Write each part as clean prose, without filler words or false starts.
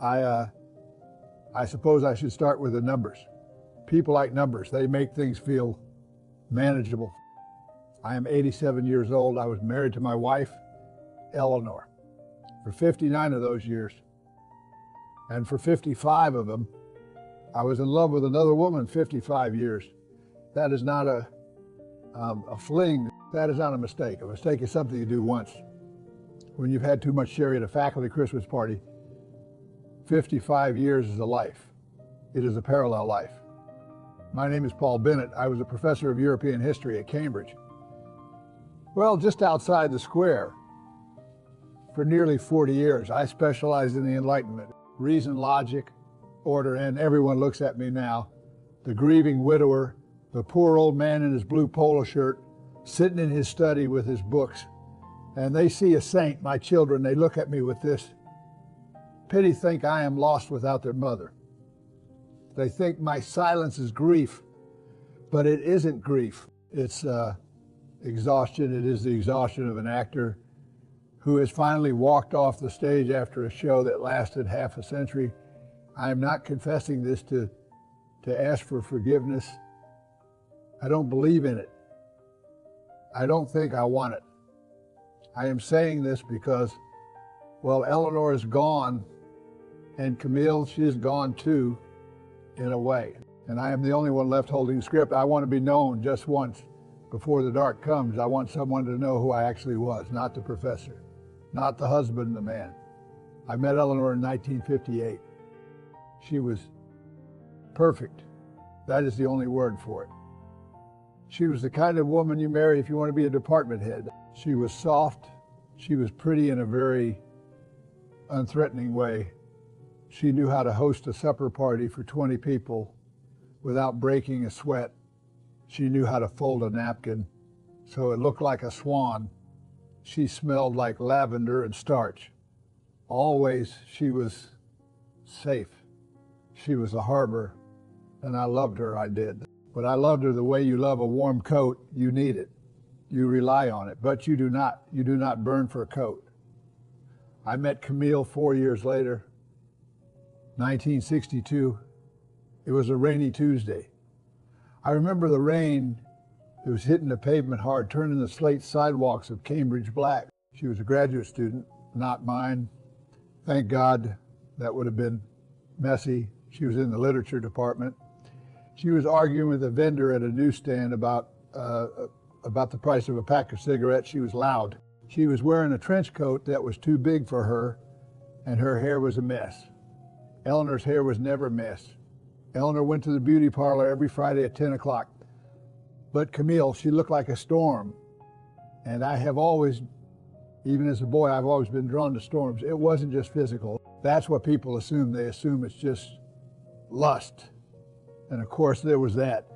I suppose I should start with the numbers. People like numbers. They make things feel manageable. I am 87 years old. I was married to my wife, Eleanor, for 59 of those years. And for 55 of them, I was in love with another woman 55 years. That is not a fling. That is not a mistake. A mistake is something you do once. When you've had too much sherry at a faculty Christmas party, 55 years is a life. It is a parallel life. My name is Paul Bennett. I was a professor of European history at Cambridge. Well, just outside the square, for nearly 40 years, I specialized in the Enlightenment. Reason, logic, order, and everyone looks at me now. The grieving widower, the poor old man in his blue polo shirt, sitting in his study with his books. And they see a saint, my children, they look at me with this. Pity think I am lost without their mother. They think my silence is grief, but it isn't grief. It's exhaustion. It is the exhaustion of an actor who has finally walked off the stage after a show that lasted half a century. I am not confessing this to ask for forgiveness. I don't believe in it. I don't think I want it. I am saying this because, well, Eleanor is gone, and Camille, she is gone too, in a way. And I am the only one left holding the script. I want to be known just once before the dark comes. I want someone to know who I actually was, not the professor, not the husband, the man. I met Eleanor in 1958. She was perfect. That is the only word for it. She was the kind of woman you marry if you want to be a department head. She was soft. She was pretty in a very unthreatening way. She knew how to host a supper party for 20 people without breaking a sweat. She knew how to fold a napkin so it looked like a swan. She smelled like lavender and starch. Always she was safe. She was a harbor, and I loved her, I did. But I loved her the way you love a warm coat. You need it. You rely on it, but you do not. You do not burn for a coat. I met Camille 4 years later, 1962. It was a rainy Tuesday. I remember the rain. It was hitting the pavement hard, turning the slate sidewalks of Cambridge black. She was a graduate student, not mine. Thank God. That would have been messy. She was in the literature department. She was arguing with a vendor at a newsstand about the price of a pack of cigarettes. She was loud. She was wearing a trench coat that was too big for her, and her hair was a mess. Eleanor's hair was never a mess. Eleanor went to the beauty parlor every Friday at 10 o'clock. But Camille, she looked like a storm. And I have always, even as a boy, I've always been drawn to storms. It wasn't just physical. That's what people assume. They assume it's just lust. And of course there was that.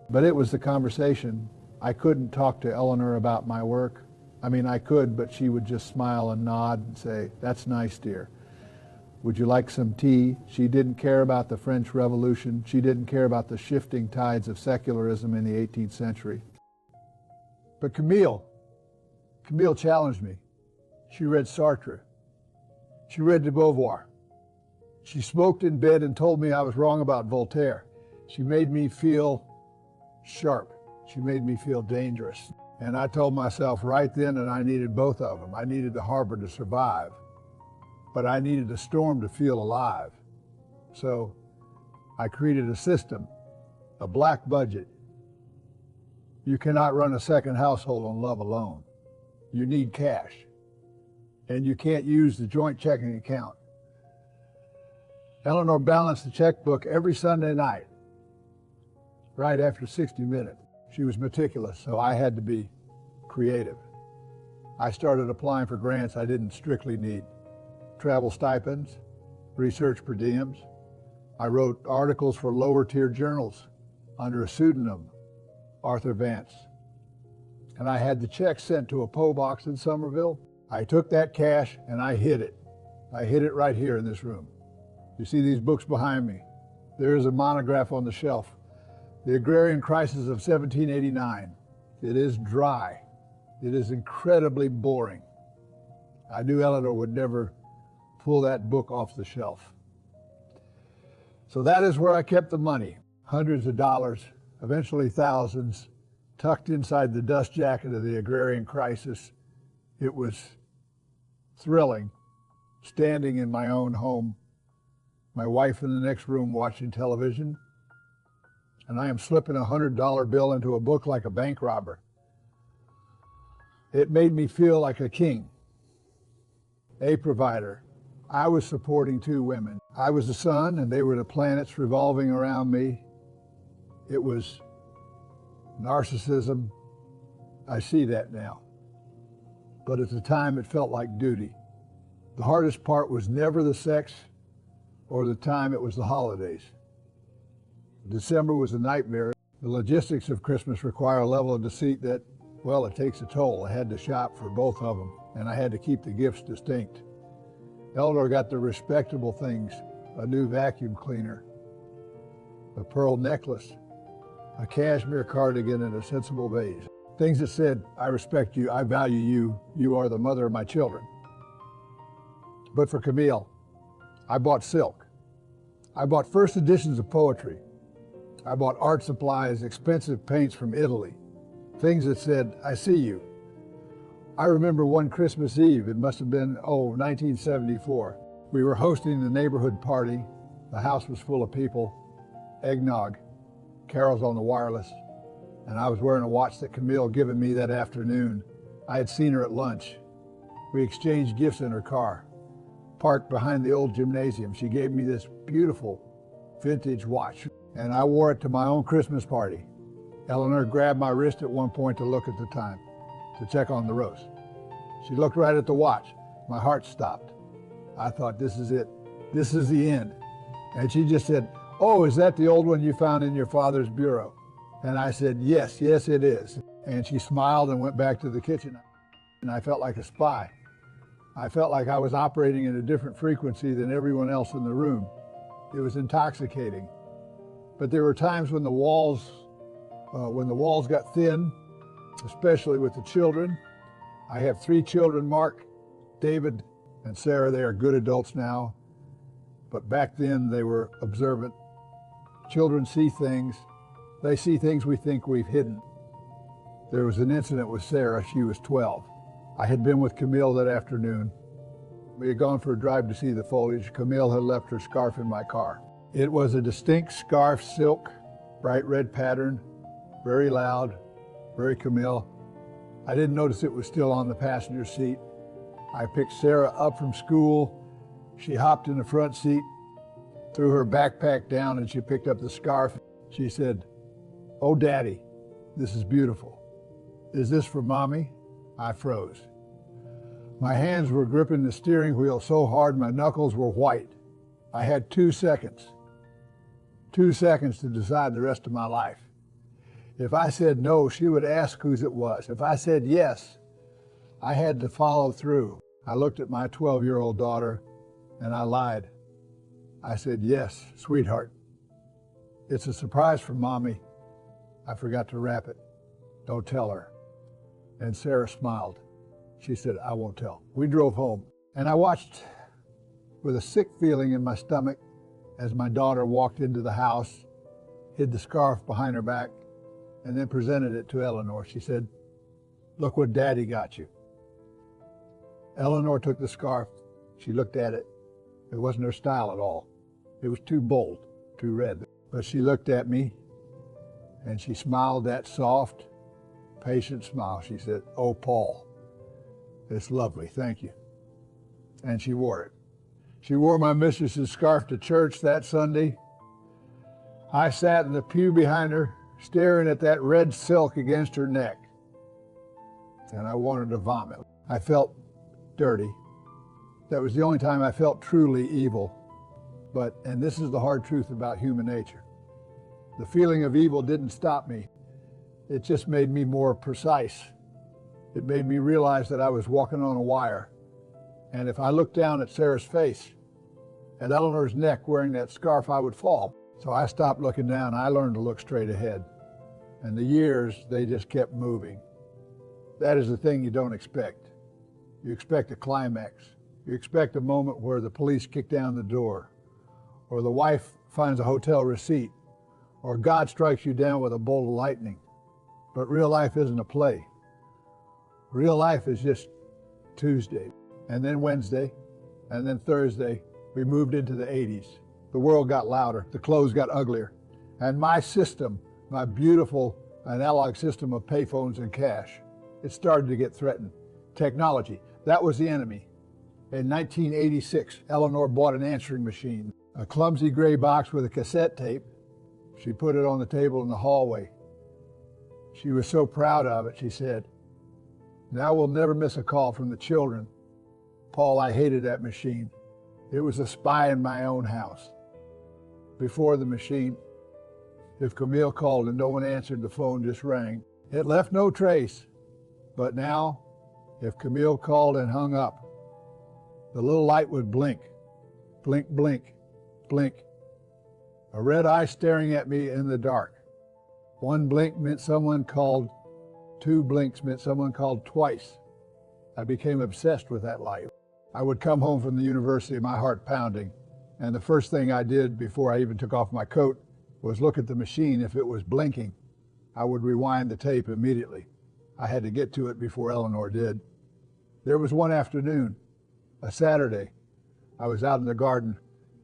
But it was the conversation. I couldn't talk to Eleanor about my work. I mean, I could, but she would just smile and nod and say, "That's nice, dear. Would you like some tea?" She didn't care about the French Revolution. She didn't care about the shifting tides of secularism in the 18th century. But Camille challenged me. She read Sartre. She read de Beauvoir. She smoked in bed and told me I was wrong about Voltaire. She made me feel sharp. She made me feel dangerous. And I told myself right then that I needed both of them. I needed the harbor to survive, but I needed the storm to feel alive. So I created a system, a black budget. You cannot run a second household on love alone. You need cash. And you can't use the joint checking account. Eleanor balanced the checkbook every Sunday night, right after 60 minutes. She was meticulous, so I had to be creative. I started applying for grants I didn't strictly need. Travel stipends, research per diems. I wrote articles for lower tier journals under a pseudonym, Arthur Vance. And I had the check sent to a PO box in Somerville. I took that cash and I hid it. I hid it right here in this room. You see these books behind me? There is a monograph on the shelf. The Agrarian Crisis of 1789. It is dry. It is incredibly boring. I knew Eleanor would never pull that book off the shelf. So that is where I kept the money, hundreds of dollars, eventually thousands, tucked inside the dust jacket of the agrarian crisis. It was thrilling, standing in my own home, my wife in the next room watching television, and I am slipping a $100 bill into a book like a bank robber. It made me feel like a king, a provider. I was supporting two women. I was the sun and they were the planets revolving around me. It was narcissism. I see that now. But at the time it felt like duty. The hardest part was never the sex or the time, it was the holidays. December was a nightmare. The logistics of Christmas require a level of deceit that, well, it takes a toll. I had to shop for both of them, and I had to keep the gifts distinct. Eleanor got the respectable things, a new vacuum cleaner, a pearl necklace, a cashmere cardigan, and a sensible vase. Things that said, I respect you, I value you, you are the mother of my children. But for Camille, I bought silk. I bought first editions of poetry. I bought art supplies, expensive paints from Italy, things that said, I see you. I remember one Christmas Eve, it must have been, 1974. We were hosting the neighborhood party. The house was full of people, eggnog, carols on the wireless, and I was wearing a watch that Camille had given me that afternoon. I had seen her at lunch. We exchanged gifts in her car, parked behind the old gymnasium. She gave me this beautiful vintage watch, and I wore it to my own Christmas party. Eleanor grabbed my wrist at one point to look at the time, to check on the roast. She looked right at the watch. My heart stopped. I thought, this is it. This is the end. And she just said, oh, is that the old one you found in your father's bureau? And I said, yes, yes, it is. And she smiled and went back to the kitchen. And I felt like a spy. I felt like I was operating at a different frequency than everyone else in the room. It was intoxicating. But there were times when the walls got thin, especially with the children. I have 3 children, Mark, David, and Sarah. They are good adults now. But back then they were observant. Children see things. They see things we think we've hidden. There was an incident with Sarah. She was 12. I had been with Camille that afternoon. We had gone for a drive to see the foliage. Camille had left her scarf in my car. It was a distinct scarf, silk, bright red pattern, very loud, very Camille. I didn't notice it was still on the passenger seat. I picked Sarah up from school. She hopped in the front seat, threw her backpack down, and she picked up the scarf. She said, oh, Daddy, this is beautiful. Is this for Mommy? I froze. My hands were gripping the steering wheel so hard my knuckles were white. I had 2 seconds. 2 seconds to decide the rest of my life. If I said no, she would ask whose it was. If I said yes, I had to follow through. I looked at my 12-year-old daughter and I lied. I said, yes, sweetheart. It's a surprise for Mommy. I forgot to wrap it. Don't tell her. And Sarah smiled. She said, I won't tell. We drove home, and I watched with a sick feeling in my stomach as my daughter walked into the house, hid the scarf behind her back, and then presented it to Eleanor. She said, look what Daddy got you. Eleanor took the scarf. She looked at it. It wasn't her style at all. It was too bold, too red. But she looked at me, and she smiled that soft, patient smile. She said, oh, Paul, it's lovely, thank you. And she wore it. She wore my mistress's scarf to church that Sunday. I sat in the pew behind her, staring at that red silk against her neck. And I wanted to vomit. I felt dirty. That was the only time I felt truly evil. But, and this is the hard truth about human nature, the feeling of evil didn't stop me. It just made me more precise. It made me realize that I was walking on a wire. And if I looked down at Sarah's face, at Eleanor's neck wearing that scarf, I would fall. So I stopped looking down. I learned to look straight ahead. And the years, they just kept moving. That is the thing you don't expect. You expect a climax. You expect a moment where the police kick down the door, or the wife finds a hotel receipt, or God strikes you down with a bolt of lightning. But real life isn't a play. Real life is just Tuesday, and then Wednesday, and then Thursday. We moved into the 80s. The world got louder, the clothes got uglier, and my system, my beautiful analog system of payphones and cash, it started to get threatened. Technology, that was the enemy. In 1986, Eleanor bought an answering machine, a clumsy gray box with a cassette tape. She put it on the table in the hallway. She was so proud of it, she said, "Now we'll never miss a call from the children." Paul, I hated that machine. It was a spy in my own house. Before the machine, if Camille called and no one answered, the phone just rang. It left no trace. But now, if Camille called and hung up, the little light would blink, blink, blink, blink. A red eye staring at me in the dark. One blink meant someone called. Two blinks meant someone called twice. I became obsessed with that light. I would come home from the university, my heart pounding, and the first thing I did before I even took off my coat was look at the machine. If it was blinking, I would rewind the tape immediately. I had to get to it before Eleanor did. There was one afternoon, a Saturday. I was out in the garden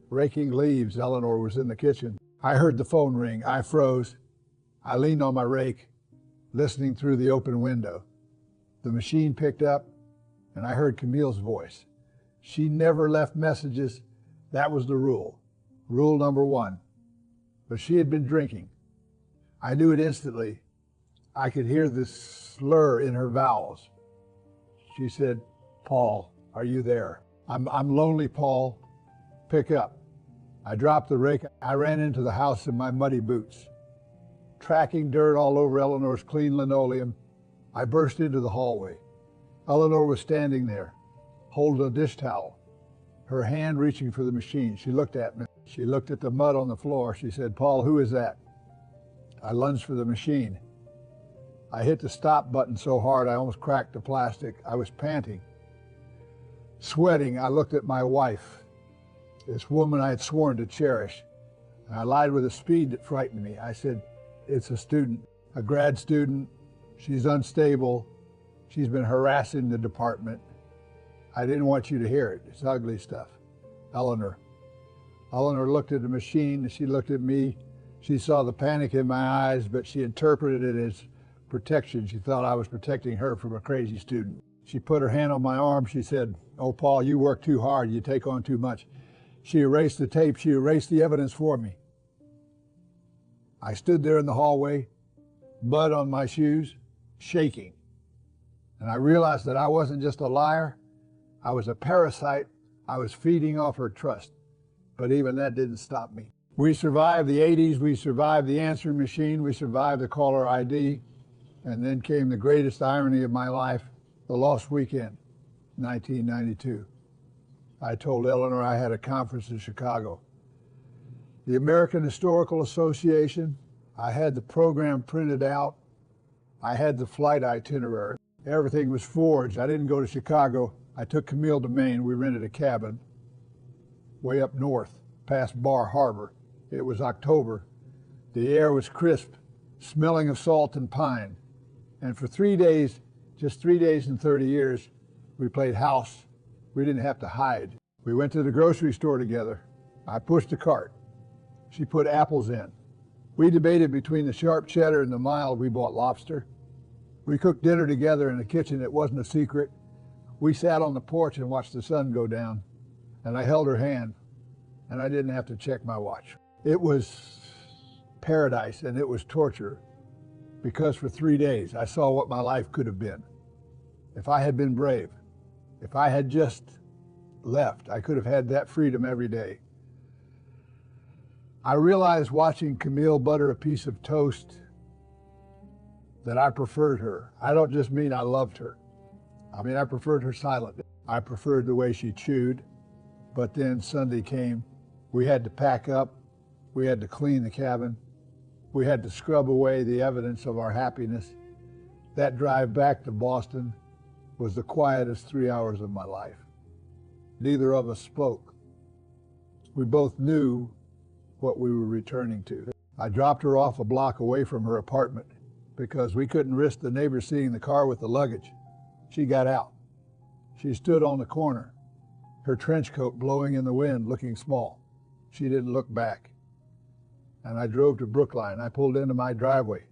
raking leaves. Eleanor was in the kitchen. I heard the phone ring. I froze. I leaned on my rake, listening through the open window. The machine picked up, and I heard Camille's voice. She never left messages. That was the rule. Rule number one. But she had been drinking. I knew it instantly. I could hear the slur in her vowels. She said, "Paul, are you there? I'm lonely, Paul. Pick up." I dropped the rake. I ran into the house in my muddy boots. Tracking dirt all over Eleanor's clean linoleum, I burst into the hallway. Eleanor was standing there, holding a dish towel, her hand reaching for the machine. She looked at me. She looked at the mud on the floor. She said, "Paul, who is that?" I lunged for the machine. I hit the stop button so hard I almost cracked the plastic. I was panting. Sweating, I looked at my wife, this woman I had sworn to cherish. And I lied with a speed that frightened me. I said, "It's a student, a grad student. She's unstable. She's been harassing the department. I didn't want you to hear it. It's ugly stuff." Eleanor. Eleanor looked at the machine. She looked at me. She saw the panic in my eyes, but she interpreted it as protection. She thought I was protecting her from a crazy student. She put her hand on my arm. She said, "Oh, Paul, you work too hard. You take on too much." She erased the tape. She erased the evidence for me. I stood there in the hallway, mud on my shoes, shaking. And I realized that I wasn't just a liar. I was a parasite. I was feeding off her trust. But even that didn't stop me. We survived the 80s. We survived the answering machine. We survived the caller ID. And then came the greatest irony of my life, the lost weekend, 1992. I told Eleanor I had a conference in Chicago. The American Historical Association. I had the program printed out. I had the flight itinerary. Everything was forged. I didn't go to Chicago. I took Camille to Maine. We rented a cabin way up north, past Bar Harbor. It was October. The air was crisp, smelling of salt and pine. And for 3 days, just 3 days in 30 years, we played house. We didn't have to hide. We went to the grocery store together. I pushed a cart. She put apples in. We debated between the sharp cheddar and the mild. We bought lobster. We cooked dinner together in the kitchen. It wasn't a secret. We sat on the porch and watched the sun go down. And I held her hand, and I didn't have to check my watch. It was paradise, and it was torture, because for 3 days I saw what my life could have been. If I had been brave, if I had just left, I could have had that freedom every day. I realized watching Camille butter a piece of toast that I preferred her. I don't just mean I loved her. I mean, I preferred her silent. I preferred the way she chewed. But then Sunday came. We had to pack up. We had to clean the cabin. We had to scrub away the evidence of our happiness. That drive back to Boston was the quietest 3 hours of my life. Neither of us spoke. We both knew what we were returning to. I dropped her off a block away from her apartment because we couldn't risk the neighbors seeing the car with the luggage. She got out. She stood on the corner, her trench coat blowing in the wind, looking small. She didn't look back. And I drove to Brookline. I pulled into my driveway.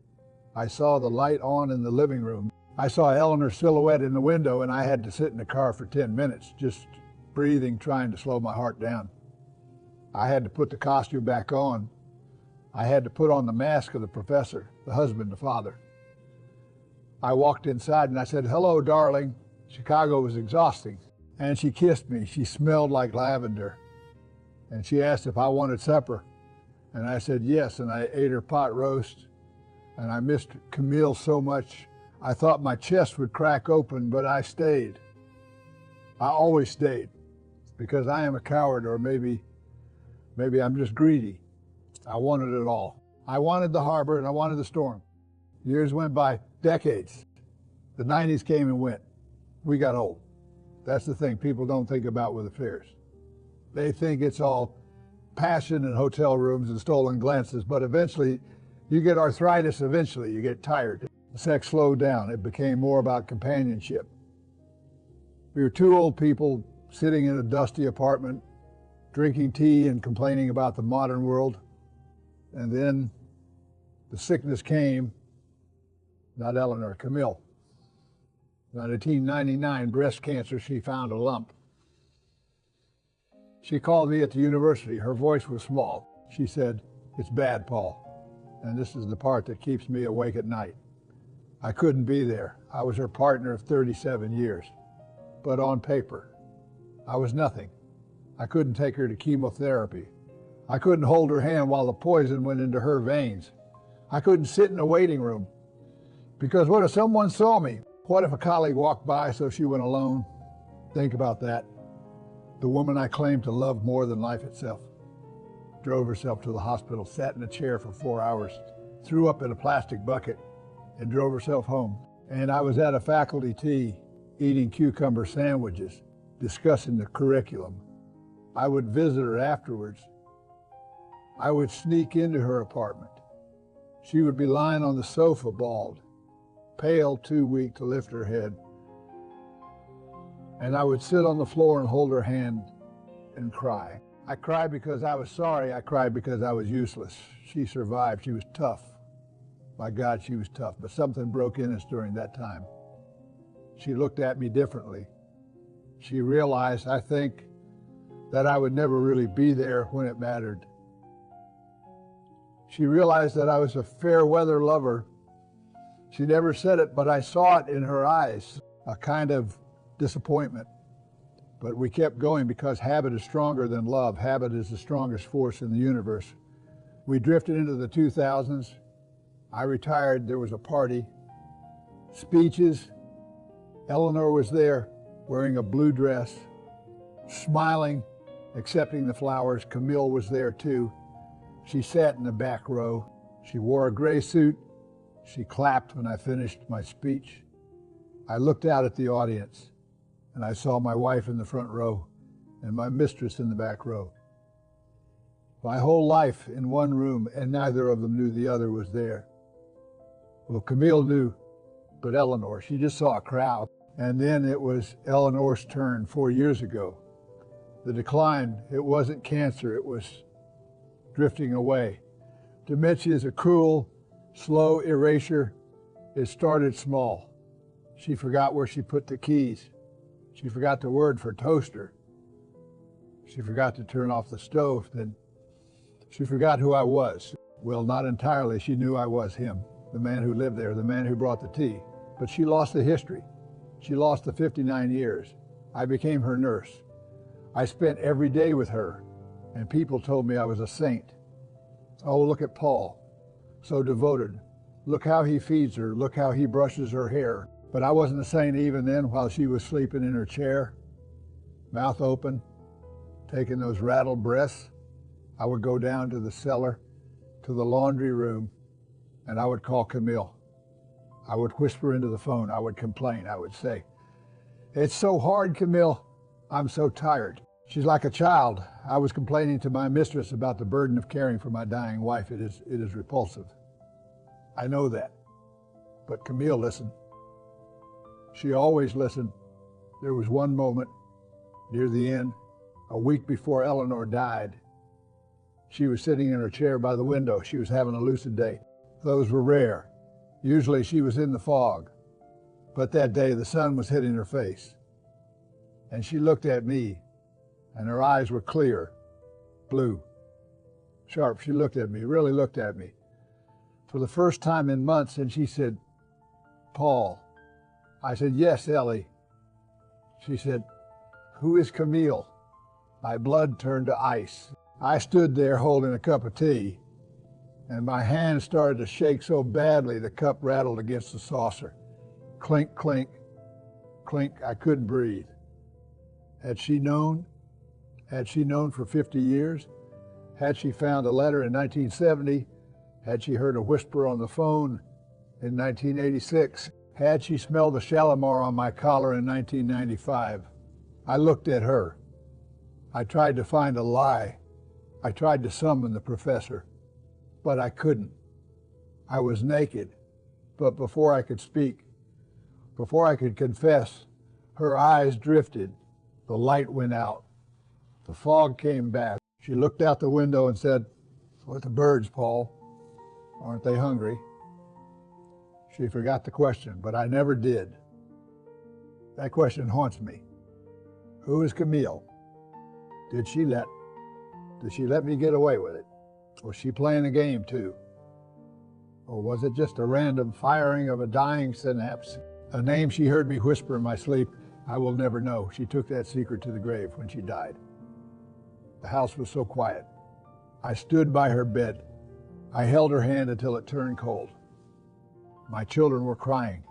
I saw the light on in the living room. I saw Eleanor's silhouette in the window, and I had to sit in the car for 10 minutes, just breathing, trying to slow my heart down. I had to put the costume back on. I had to put on the mask of the professor, the husband, the father. I walked inside and I said, "Hello, darling." Chicago was exhausting. And she kissed me. She smelled like lavender. And she asked if I wanted supper. And I said yes, and I ate her pot roast. And I missed Camille so much, I thought my chest would crack open, but I stayed. I always stayed, because I am a coward, or maybe I'm just greedy. I wanted it all. I wanted the harbor and I wanted the storm. Years went by, decades. The 90s came and went. We got old. That's the thing people don't think about with affairs. They think it's all passion and hotel rooms and stolen glances, but eventually you get arthritis, eventually you get tired. Sex slowed down. It became more about companionship. We were two old people sitting in a dusty apartment, drinking tea and complaining about the modern world. And then the sickness came, not Eleanor, Camille. In 1999, breast cancer, she found a lump. She called me at the university. Her voice was small. She said, "It's bad, Paul." And this is the part that keeps me awake at night. I couldn't be there. I was her partner of 37 years. But on paper, I was nothing. I couldn't take her to chemotherapy. I couldn't hold her hand while the poison went into her veins. I couldn't sit in a waiting room. Because what if someone saw me? What if a colleague walked by so she went alone? Think about that. The woman I claimed to love more than life itself drove herself to the hospital, sat in a chair for 4 hours, threw up in a plastic bucket, and drove herself home. And I was at a faculty tea, eating cucumber sandwiches, discussing the curriculum. I would visit her afterwards. I would sneak into her apartment. She would be lying on the sofa, bald, pale, too weak to lift her head. And I would sit on the floor and hold her hand and cry. I cried because I was sorry. I cried because I was useless. She survived. She was tough. My God, she was tough. But something broke in us during that time. She looked at me differently. She realized, I think, that I would never really be there when it mattered. She realized that I was a fair weather lover. She never said it, but I saw it in her eyes, a kind of disappointment. But we kept going because habit is stronger than love. Habit is the strongest force in the universe. We drifted into the 2000s. I retired. There was a party, speeches. Eleanor was there wearing a blue dress, smiling, accepting the flowers. Camille was there too. She sat in the back row. She wore a gray suit. She clapped when I finished my speech. I looked out at the audience and I saw my wife in the front row and my mistress in the back row. My whole life in one room, and neither of them knew the other was there. Well, Camille knew, but Eleanor, she just saw a crowd. And then it was Eleanor's turn 4 years ago. The decline, it wasn't cancer, it was drifting away. Dementia is a cruel, slow erasure. It started small. She forgot where she put the keys. She forgot the word for toaster. She forgot to turn off the stove. Then she forgot who I was. Well, not entirely. She knew I was him, the man who lived there, the man who brought the tea. But she lost the history. She lost the 59 years. I became her nurse. I spent every day with her, and people told me I was a saint. Oh, look at Paul, so devoted. Look how he feeds her. Look how he brushes her hair. But I wasn't a saint even then while she was sleeping in her chair, mouth open, taking those rattled breaths. I would go down to the cellar, to the laundry room, and I would call Camille. I would whisper into the phone. I would complain. I would say, "It's so hard, Camille. I'm so tired." She's like a child. I was complaining to my mistress about the burden of caring for my dying wife. It is repulsive. I know that. But Camille listened. She always listened. There was one moment near the end, a week before Eleanor died. She was sitting in her chair by the window. She was having a lucid day. Those were rare. Usually she was in the fog. But that day the sun was hitting her face. And she looked at me, and her eyes were clear, blue, sharp. She looked at me, really looked at me for the first time in months, and she said, "Paul." I said, "Yes, Ellie." She said, "Who is Camille?" My blood turned to ice. I stood there holding a cup of tea, and my hand started to shake so badly the cup rattled against the saucer. Clink, clink, clink. I couldn't breathe. Had she known? Had she known for 50 years? Had she found a letter in 1970? Had she heard a whisper on the phone in 1986? Had she smelled the Shalimar on my collar in 1995? I looked at her. I tried to find a lie. I tried to summon the professor, but I couldn't. I was naked, but before I could speak, before I could confess, her eyes drifted. The light went out. The fog came back. She looked out the window and said, "What the birds, Paul? Aren't they hungry?" She forgot the question, but I never did. That question haunts me. Who is Camille? Did she let me get away with it? Was she playing a game too? Or was it just a random firing of a dying synapse? A name she heard me whisper in my sleep, I will never know. She took that secret to the grave when she died. The house was so quiet. I stood by her bed. I held her hand until it turned cold. My children were crying.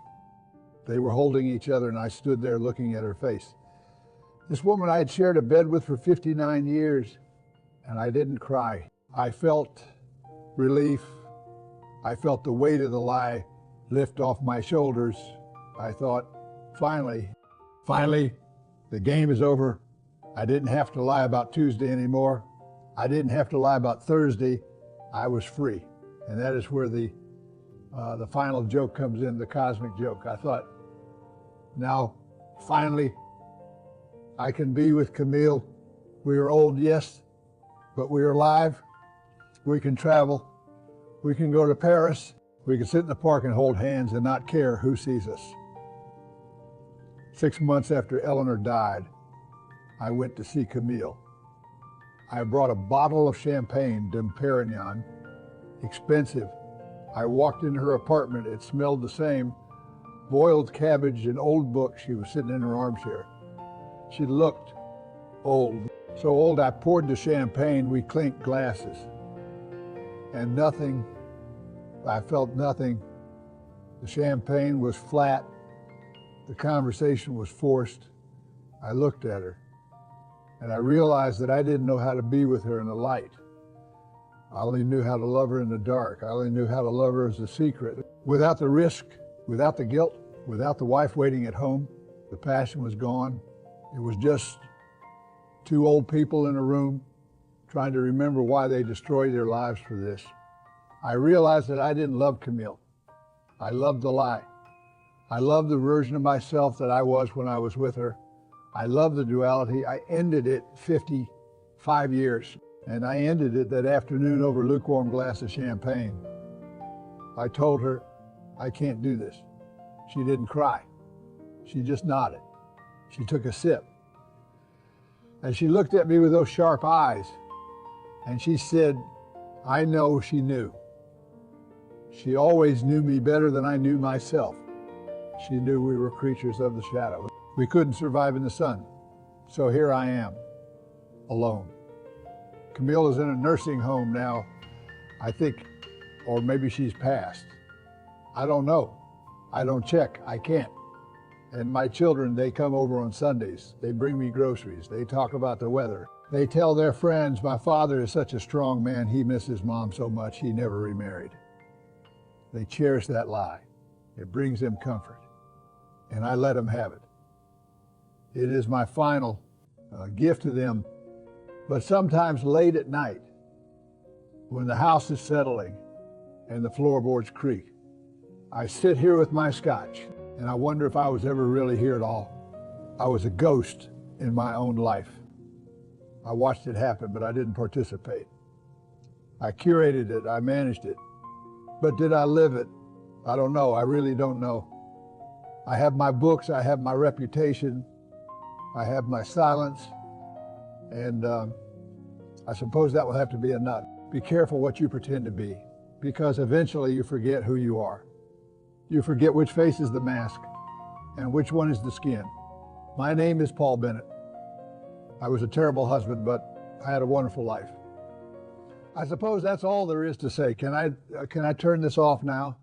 They were holding each other, and I stood there looking at her face. This woman I had shared a bed with for 59 years, and I didn't cry. I felt relief. I felt the weight of the lie lift off my shoulders. I thought, finally, the game is over. I didn't have to lie about Tuesday anymore. I didn't have to lie about Thursday. I was free. And that is where the final joke comes in, the cosmic joke. I thought, now, finally, I can be with Camille. We are old, yes, but we are alive. We can travel. We can go to Paris. We can sit in the park and hold hands and not care who sees us. 6 months after Eleanor died, I went to see Camille. I brought a bottle of champagne, Dom Perignon, expensive. I walked into her apartment. It smelled the same. Boiled cabbage and old books. She was sitting in her armchair. She looked old. So old I poured the champagne. We clinked glasses. And nothing, I felt nothing. The champagne was flat. The conversation was forced. I looked at her, and I realized that I didn't know how to be with her in the light. I only knew how to love her in the dark. I only knew how to love her as a secret. Without the risk, without the guilt, without the wife waiting at home, the passion was gone. It was just two old people in a room trying to remember why they destroyed their lives for this. I realized that I didn't love Camille. I loved the lie. I loved the version of myself that I was when I was with her. I loved the duality. I ended it 55 years, and I ended it that afternoon over a lukewarm glass of champagne. I told her, I can't do this. She didn't cry. She just nodded. She took a sip. And she looked at me with those sharp eyes, and she said, I know she knew. She always knew me better than I knew myself. She knew we were creatures of the shadow. We couldn't survive in the sun. So here I am, alone. Camille is in a nursing home now, I think, or maybe she's passed. I don't know. I don't check. I can't. And my children, they come over on Sundays. They bring me groceries. They talk about the weather. They tell their friends, my father is such a strong man, he misses mom so much, he never remarried. They cherish that lie. It brings them comfort. And I let them have it. It is my final a gift to them. But sometimes late at night, when the house is settling and the floorboards creak, I sit here with my scotch and I wonder if I was ever really here at all. I was a ghost in my own life. I watched it happen, but I didn't participate. I curated it, I managed it. But did I live it? I don't know, I really don't know. I have my books, I have my reputation, I have my silence, and I suppose that will have to be enough. Be careful what you pretend to be, because eventually you forget who you are. You forget which face is the mask and which one is the skin. My name is Paul Bennett. I was a terrible husband, but I had a wonderful life. I suppose that's all there is to say. Can I turn this off now?